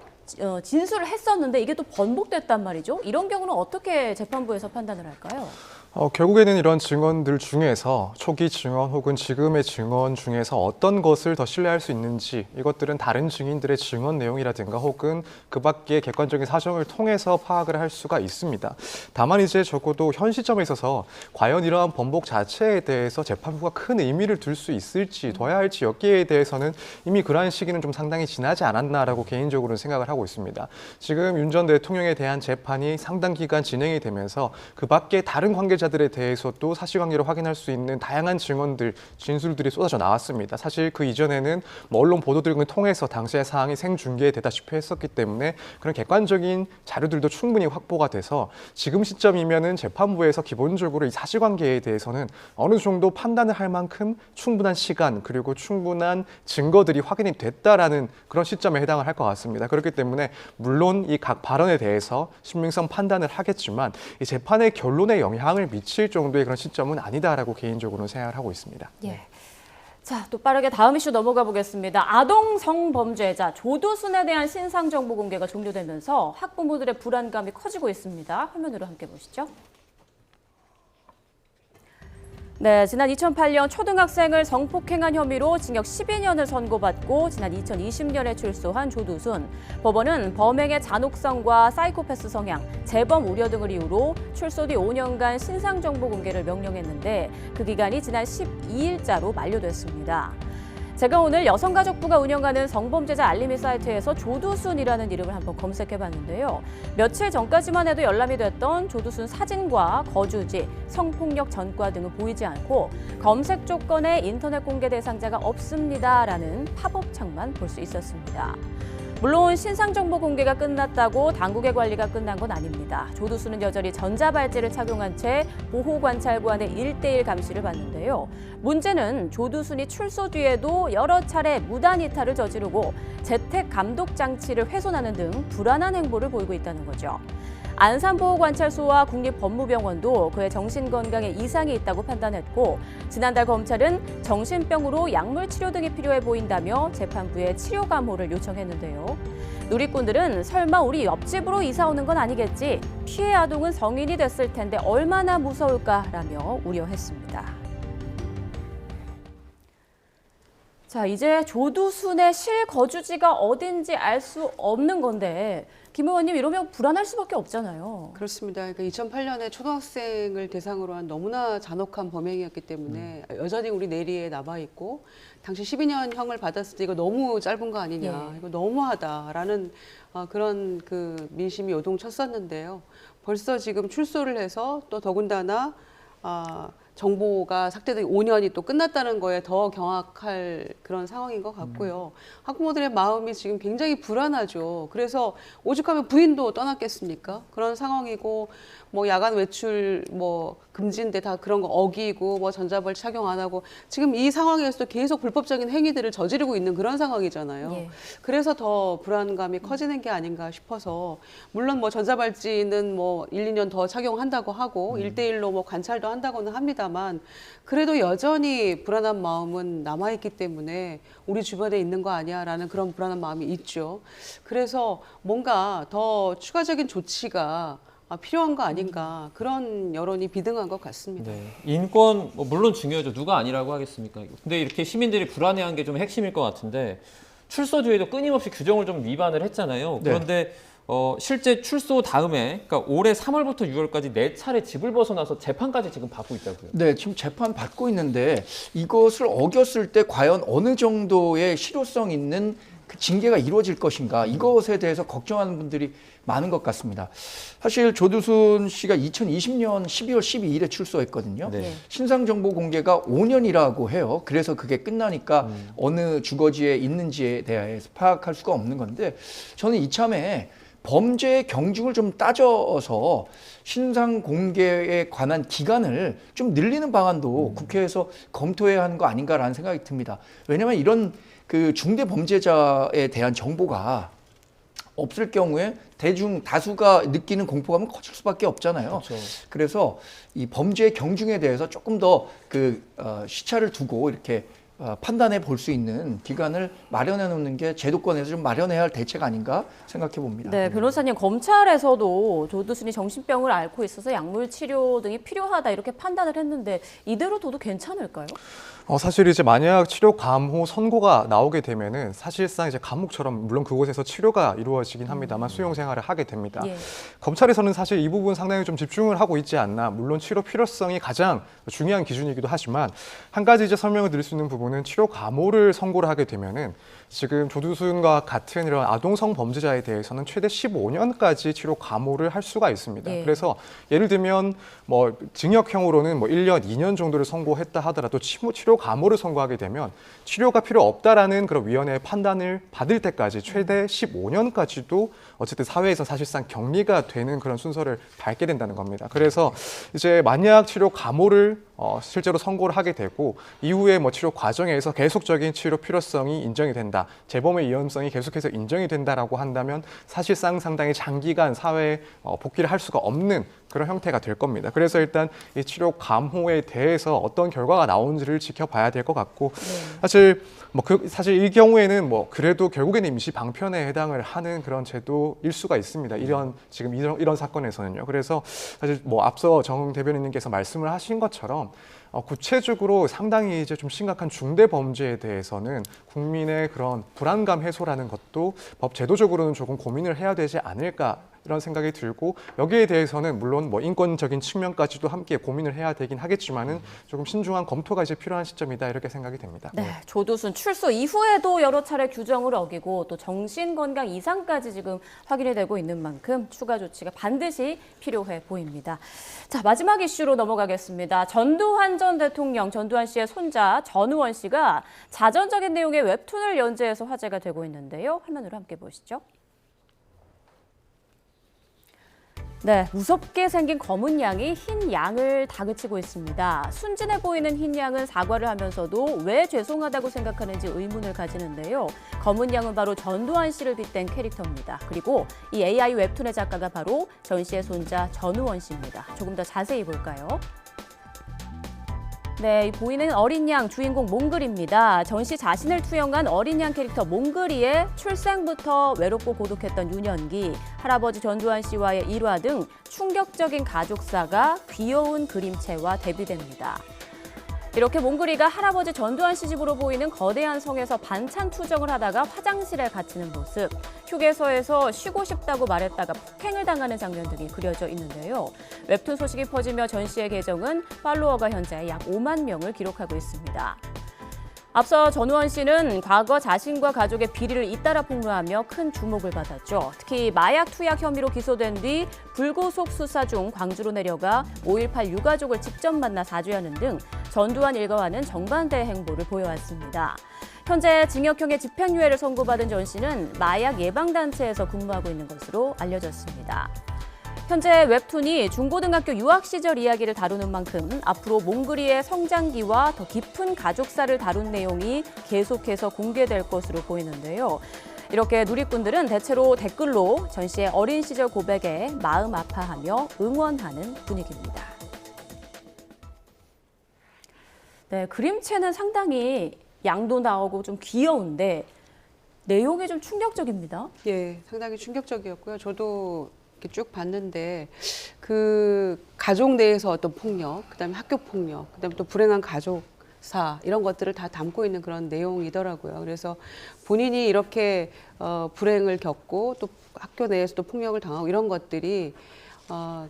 진술을 했었는데 이게 또 번복됐단 말이죠. 이런 경우는 어떻게 재판부에서 판단을 할까요? 결국에는 이런 증언들 중에서 초기 증언 혹은 지금의 증언 중에서 어떤 것을 더 신뢰할 수 있는지 이것들은 다른 증인들의 증언 내용이라든가 혹은 그 밖의 객관적인 사정을 통해서 파악을 할 수가 있습니다. 다만 이제 적어도 현 시점에 있어서 과연 이러한 번복 자체에 대해서 재판부가 큰 의미를 둘 수 있을지 둬야 할지 여기에 대해서는 이미 그러한 시기는 좀 상당히 지나지 않았나라고 개인적으로는 생각을 하고 있습니다. 지금 윤 전 대통령에 대한 재판이 상당 기간 진행이 되면서 그 밖에 다른 관계자 들에 대해서도 사실관계를 확인할 수 있는 다양한 증언들, 진술들이 쏟아져 나왔습니다. 사실 그 이전에는 언론 보도들 등을 통해서 당시의 상황이 생중계되다시피 했었기 때문에 그런 객관적인 자료들도 충분히 확보가 돼서 지금 시점이면은 재판부에서 기본적으로 이 사실관계에 대해서는 어느 정도 판단을 할 만큼 충분한 시간 그리고 충분한 증거들이 확인이 됐다라는 그런 시점에 해당을 할 것 같습니다. 그렇기 때문에 물론 이 각 발언에 대해서 신빙성 판단을 하겠지만 이 재판의 결론에 영향을 미칠 정도의 그런 시점은 아니다라고 개인적으로는 생각을 하고 있습니다. 예. 자, 또 빠르게 다음 이슈 넘어가 보겠습니다. 아동 성범죄자 조두순에 대한 신상 정보 공개가 종료되면서 학부모들의 불안감이 커지고 있습니다. 화면으로 함께 보시죠. 네, 지난 2008년 초등학생을 성폭행한 혐의로 징역 12년을 선고받고 지난 2020년에 출소한 조두순. 법원은 범행의 잔혹성과 사이코패스 성향, 재범 우려 등을 이유로 출소 뒤 5년간 신상정보 공개를 명령했는데 그 기간이 지난 12일자로 만료됐습니다. 제가 오늘 여성가족부가 운영하는 성범죄자 알림이 사이트에서 조두순이라는 이름을 한번 검색해봤는데요. 며칠 전까지만 해도 열람이 됐던 조두순 사진과 거주지, 성폭력 전과 등은 보이지 않고 검색 조건에 인터넷 공개 대상자가 없습니다라는 팝업 창만 볼 수 있었습니다. 물론 신상정보 공개가 끝났다고 당국의 관리가 끝난 건 아닙니다. 조두순은 여전히 전자발찌를 착용한 채 보호관찰관의 1:1 감시를 받는데요. 문제는 조두순이 출소 뒤에도 여러 차례 무단 이탈을 저지르고 재택 감독 장치를 훼손하는 등 불안한 행보를 보이고 있다는 거죠. 안산보호관찰소와 국립법무병원도 그의 정신건강에 이상이 있다고 판단했고 지난달 검찰은 정신병으로 약물치료 등이 필요해 보인다며 재판부에 치료 감호를 요청했는데요. 누리꾼들은 설마 우리 옆집으로 이사 오는 건 아니겠지? 피해 아동은 성인이 됐을 텐데 얼마나 무서울까라며 우려했습니다. 자, 이제 조두순의 실거주지가 어딘지 알 수 없는 건데 김 의원님 이러면 불안할 수밖에 없잖아요. 그렇습니다. 그러니까 2008년에 초등학생을 대상으로 한 너무나 잔혹한 범행이었기 때문에 여전히 우리 내리에 남아 있고 당시 12년형을 받았을 때 이거 너무 짧은 거 아니냐, 예. 이거 너무하다라는 그런 그 민심이 요동쳤었는데요. 벌써 지금 출소를 해서 또 더군다나 정보가 삭제된 5년이 또 끝났다는 거에 더 경악할 그런 상황인 것 같고요. 학부모들의 마음이 지금 굉장히 불안하죠. 그래서 오죽하면 부인도 떠났겠습니까? 그런 상황이고 뭐 야간 외출 뭐 금지인데 다 그런 거 어기고 뭐 전자벌 착용 안 하고 지금 이 상황에서도 계속 불법적인 행위들을 저지르고 있는 그런 상황이잖아요. 예. 그래서 더 불안감이 커지는 게 아닌가 싶어서 물론 뭐 전자발찌는 뭐 1, 2년 더 착용한다고 하고 1:1로 뭐 관찰도 한다고는 합니다만 그래도 여전히 불안한 마음은 남아있기 때문에 우리 주변에 있는 거 아니야라는 그런 불안한 마음이 있죠. 그래서 뭔가 더 추가적인 조치가 필요한 거 아닌가 그런 여론이 비등한 것 같습니다. 네. 인권 뭐 물론 중요하죠. 누가 아니라고 하겠습니까? 근데 이렇게 시민들이 불안해한 게 좀 핵심일 것 같은데 출소 뒤에도 끊임없이 규정을 좀 위반을 했잖아요. 네. 그런데 실제 출소 다음에 그러니까 올해 3월부터 6월까지 4차례 집을 벗어나서 재판까지 지금 받고 있다고요. 네, 지금 재판 받고 있는데 이것을 어겼을 때 과연 어느 정도의 실효성 있는 그 징계가 이루어질 것인가 이것에 대해서 걱정하는 분들이 많은 것 같습니다. 사실 조두순 씨가 2020년 12월 12일에 출소했거든요. 네. 신상정보 공개가 5년이라고 해요. 그래서 그게 끝나니까 어느 주거지에 있는지에 대해서 파악할 수가 없는 건데 저는 이참에 범죄의 경중을 좀 따져서 신상 공개에 관한 기간을 좀 늘리는 방안도 국회에서 검토해야 하는 거 아닌가라는 생각이 듭니다. 왜냐하면 이런 그 중대 범죄자에 대한 정보가 없을 경우에 대중 다수가 느끼는 공포감은 커질 수밖에 없잖아요. 그렇죠. 그래서 이 범죄의 경중에 대해서 조금 더 그 시차를 두고 이렇게 판단해 볼 수 있는 기간을 마련해 놓는 게 제도권에서 좀 마련해야 할 대책 아닌가 생각해 봅니다. 네, 변호사님 검찰에서도 조두순이 정신병을 앓고 있어서 약물 치료 등이 필요하다 이렇게 판단을 했는데 이대로 둬도 괜찮을까요? 사실 이제 만약 치료 감호 선고가 나오게 되면은 사실상 이제 감옥처럼 물론 그곳에서 치료가 이루어지긴 합니다만 수용 생활을 하게 됩니다. 예. 검찰에서는 사실 이 부분 상당히 좀 집중을 하고 있지 않나. 물론 치료 필요성이 가장 중요한 기준이기도 하지만 한 가지 이제 설명을 드릴 수 있는 부분은 치료 감호를 선고를 하게 되면은 지금 조두순과 같은 이런 아동성 범죄자에 대해서는 최대 15년까지 치료 감호를 할 수가 있습니다. 예. 그래서 예를 들면 뭐 징역형으로는 뭐 1년, 2년 정도를 선고했다 하더라도 치료 감호를 선고하게 되면 치료가 필요 없다라는 그런 위원회의 판단을 받을 때까지 최대 15년까지도 어쨌든 사회에서 사실상 격리가 되는 그런 순서를 밟게 된다는 겁니다. 그래서 이제 만약 치료 감호를 실제로 선고를 하게 되고 이후에 뭐 치료 과정에서 계속적인 치료 필요성이 인정이 된다, 재범의 위험성이 계속해서 인정이 된다라고 한다면 사실상 상당히 장기간 사회에 복귀를 할 수가 없는 그런 형태가 될 겁니다. 그래서 일단 이 치료 감호에 대해서 어떤 결과가 나오는지를 지켜봐야 될 것 같고 사실 이 경우에는 뭐 그래도 결국에는 임시 방편에 해당을 하는 그런 제도일 수가 있습니다. 이런 사건에서는요. 그래서 사실 뭐 앞서 정 대변인님께서 말씀을 하신 것처럼 구체적으로 상당히 이제 좀 심각한 중대 범죄에 대해서는 국민의 그런 불안감 해소라는 것도 법 제도적으로는 조금 고민을 해야 되지 않을까 이런 생각이 들고, 여기에 대해서는 물론 뭐 인권적인 측면까지도 함께 고민을 해야 되긴 하겠지만은 조금 신중한 검토가 이제 필요한 시점이다 이렇게 생각이 됩니다. 네, 조두순 출소 이후에도 여러 차례 규정을 어기고 또 정신건강 이상까지 지금 확인이 되고 있는 만큼 추가 조치가 반드시 필요해 보입니다. 자, 마지막 이슈로 넘어가겠습니다. 전두환 전 대통령, 전두환 씨의 손자 전우원 씨가 자전적인 내용의 웹툰을 연재해서 화제가 되고 있는데요. 화면으로 함께 보시죠. 네, 무섭게 생긴 검은 양이 흰 양을 다그치고 있습니다. 순진해 보이는 흰 양은 사과를 하면서도 왜 죄송하다고 생각하는지 의문을 가지는데요. 검은 양은 바로 전두환 씨를 빗댄 캐릭터입니다. 그리고 이 AI 웹툰의 작가가 바로 전 씨의 손자 전우원 씨입니다. 조금 더 자세히 볼까요? 네, 보이는 어린 양 주인공 몽글입니다. 전 씨 자신을 투영한 어린 양 캐릭터 몽글이의 출생부터 외롭고 고독했던 유년기, 할아버지 전두환 씨와의 일화 등 충격적인 가족사가 귀여운 그림체와 대비됩니다. 이렇게 몽글이가 할아버지 전두환 씨 집으로 보이는 거대한 성에서 반찬 투정을 하다가 화장실에 갇히는 모습, 휴게소에서 쉬고 싶다고 말했다가 폭행을 당하는 장면 등이 그려져 있는데요. 웹툰 소식이 퍼지며 전 씨의 계정은 팔로워가 현재 약 5만 명을 기록하고 있습니다. 앞서 전우원 씨는 과거 자신과 가족의 비리를 잇따라 폭로하며 큰 주목을 받았죠. 특히 마약 투약 혐의로 기소된 뒤 불구속 수사 중 광주로 내려가 5.18 유가족을 직접 만나 사죄하는 등 전두환 일가와는 정반대의 행보를 보여왔습니다. 현재 징역형의 집행유예를 선고받은 전 씨는 마약 예방단체에서 근무하고 있는 것으로 알려졌습니다. 현재 웹툰이 중고등학교 유학 시절 이야기를 다루는 만큼 앞으로 몽글이의 성장기와 더 깊은 가족사를 다룬 내용이 계속해서 공개될 것으로 보이는데요. 이렇게 누리꾼들은 대체로 댓글로 전 씨의 어린 시절 고백에 마음 아파하며 응원하는 분위기입니다. 네, 그림체는 상당히 양도 나오고 좀 귀여운데 내용이 좀 충격적입니다. 예, 상당히 충격적이었고요. 저도 이렇게 쭉 봤는데 그 가족 내에서 어떤 폭력, 그다음에 학교 폭력, 그다음에 또 불행한 가족사 이런 것들을 다 담고 있는 그런 내용이더라고요. 그래서 본인이 이렇게 불행을 겪고 또 학교 내에서도 폭력을 당하고 이런 것들이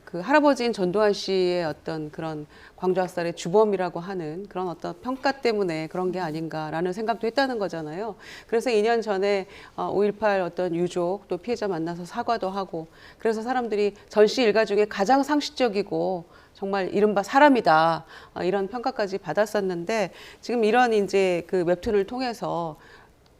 그 할아버지인 전두환 씨의 어떤 그런 광주학살의 주범이라고 하는 그런 어떤 평가 때문에 그런 게 아닌가라는 생각도 했다는 거잖아요. 그래서 2년 전에 5.18 어떤 유족 또 피해자 만나서 사과도 하고, 그래서 사람들이 전 씨 일가 중에 가장 상식적이고 정말 이른바 사람이다 이런 평가까지 받았었는데, 지금 이런 이제 그 웹툰을 통해서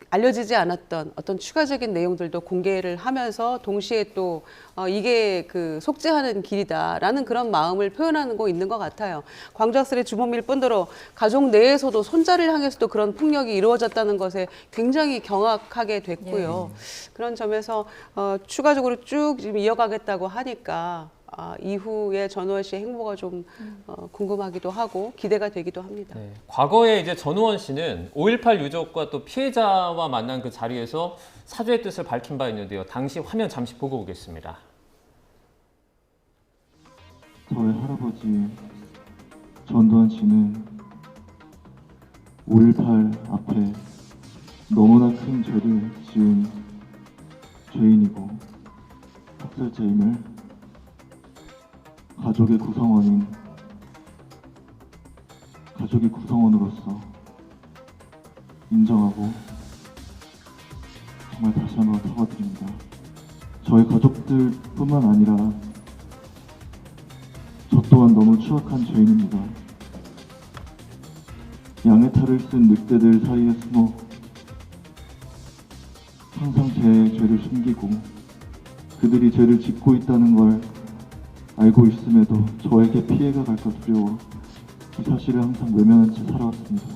알려지지 않았던 어떤 추가적인 내용들도 공개를 하면서 동시에 또 이게 그 속죄하는 길이다라는 그런 마음을 표현하는 거 있는 것 같아요. 광주학살의 주범일 뿐더러 가족 내에서도 손자를 향해서도 그런 폭력이 이루어졌다는 것에 굉장히 경악하게 됐고요. 그런 점에서 추가적으로 쭉 지금 이어가겠다고 하니까 이후에 전우원 씨의 행보가 좀 궁금하기도 하고 기대가 되기도 합니다. 네, 과거에 이제 전우원 씨는 5.18 유족과 또 피해자와 만난 그 자리에서 사죄의 뜻을 밝힌 바 있는데요. 당시 화면 잠시 보고 오겠습니다. 저의 할아버지 전두환 씨는 5.18 앞에 너무나 큰 죄를 지은 죄인이고 학살자임을 가족의 구성원으로서 인정하고 정말 다시 한번 사과드립니다. 저희 가족들뿐만 아니라 저 또한 너무 추악한 죄인입니다. 양의 탈을 쓴 늑대들 사이에 숨어 항상 제 죄를 숨기고 그들이 죄를 짓고 있다는 걸 알고 있음에도 저에게 피해가 갈까 두려워 이 사실을 항상 외면한 채 살아왔습니다.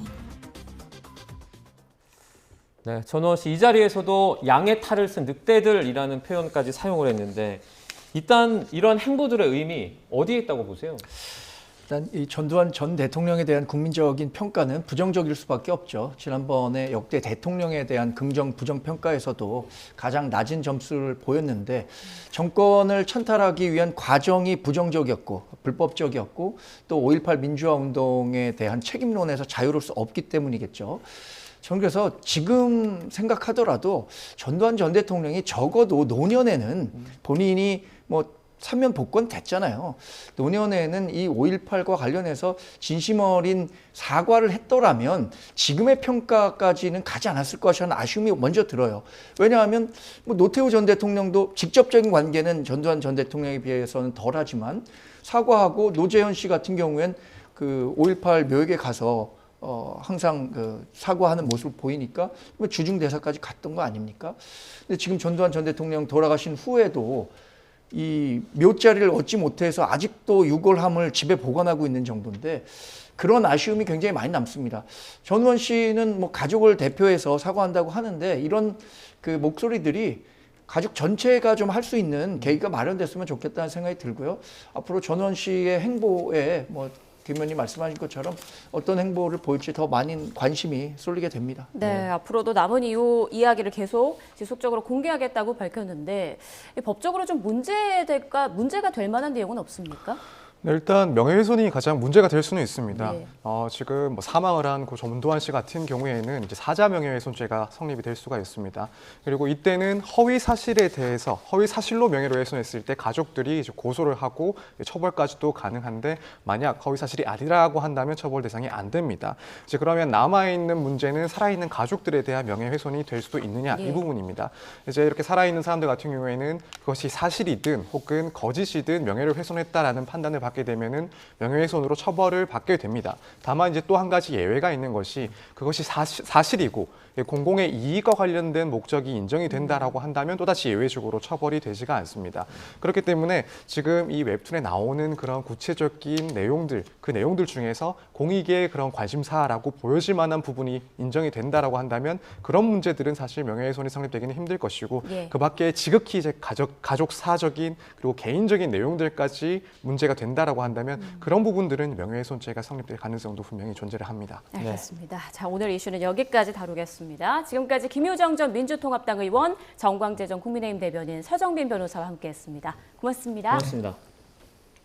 네, 전우원 씨 이 자리에서도 양의 탈을 쓴 늑대들이라는 표현까지 사용을 했는데, 일단 이런 행보들의 의미 어디에 있다고 보세요? 일단 이 전두환 전 대통령에 대한 국민적인 평가는 부정적일 수밖에 없죠. 지난번에 역대 대통령에 대한 긍정 부정 평가에서도 가장 낮은 점수를 보였는데 정권을 찬탈하기 위한 과정이 부정적이었고 불법적이었고 또 5.18 민주화 운동에 대한 책임론에서 자유로울 수 없기 때문이겠죠. 저는 그래서 지금 생각하더라도 전두환 전 대통령이 적어도 노년에는 본인이 뭐 사면 복권 됐잖아요. 노년에는 이 5.18과 관련해서 진심 어린 사과를 했더라면 지금의 평가까지는 가지 않았을 것이라는 아쉬움이 먼저 들어요. 왜냐하면 뭐 노태우 전 대통령도 직접적인 관계는 전두환 전 대통령에 비해서는 덜하지만 사과하고 노재현 씨 같은 경우엔 그 5.18 묘역에 가서 항상 그 사과하는 모습을 보이니까 뭐 주중 대사까지 갔던 거 아닙니까? 근데 지금 전두환 전 대통령 돌아가신 후에도 이 묘자리를 얻지 못해서 아직도 유골함을 집에 보관하고 있는 정도인데 그런 아쉬움이 굉장히 많이 남습니다. 전두환 씨는 뭐 가족을 대표해서 사과한다고 하는데 이런 그 목소리들이 가족 전체가 좀 할 수 있는 계기가 마련됐으면 좋겠다는 생각이 들고요. 앞으로 전두환 씨의 행보에 뭐 김 의원님 말씀하신 것처럼 어떤 행보를 보일지 더 많은 관심이 쏠리게 됩니다. 네, 앞으로도 남은 이후 이야기를 계속 지속적으로 공개하겠다고 밝혔는데 법적으로 좀 문제가 될 만한 내용은 없습니까? 네, 일단 명예훼손이 가장 문제가 될 수는 있습니다. 네. 지금 뭐 사망을 한 그 전두환 씨 같은 경우에는 이제 사자 명예훼손죄가 성립이 될 수가 있습니다. 그리고 이때는 허위 사실에 대해서 허위 사실로 명예훼손했을 때 가족들이 이제 고소를 하고 처벌까지도 가능한데 만약 허위 사실이 아니라고 한다면 처벌 대상이 안 됩니다. 이제 그러면 남아 있는 문제는 살아있는 가족들에 대한 명예훼손이 될 수도 있느냐 이 부분입니다. 이제 이렇게 살아있는 사람들 같은 경우에는 그것이 사실이든 혹은 거짓이든 명예를 훼손했다라는 판단을 받게 되면은 명예훼손으로 처벌을 받게 됩니다. 다만 이제 또 한 가지 예외가 있는 것이 그것이 사실이고 공공의 이익과 관련된 목적이 인정이 된다라고 한다면 또다시 예외적으로 처벌이 되지가 않습니다. 그렇기 때문에 지금 이 웹툰에 나오는 그런 구체적인 내용들, 그 내용들 중에서 공익의 그런 관심사라고 보여질 만한 부분이 인정이 된다라고 한다면 그런 문제들은 사실 명예훼손이 성립되기는 힘들 것이고 그 밖에 지극히 이제 가족사적인 그리고 개인적인 내용들까지 문제가 된다라고 한다면 그런 부분들은 명예훼손죄가 성립될 가능성도 분명히 존재를 합니다. 알겠습니다. 자, 오늘 이슈는 여기까지 다루겠습니다. 지금까지 김효정 전 민주통합당 의원, 정광재 전 국민의힘 대변인, 서정빈 변호사와 함께했습니다. 고맙습니다. 고맙습니다.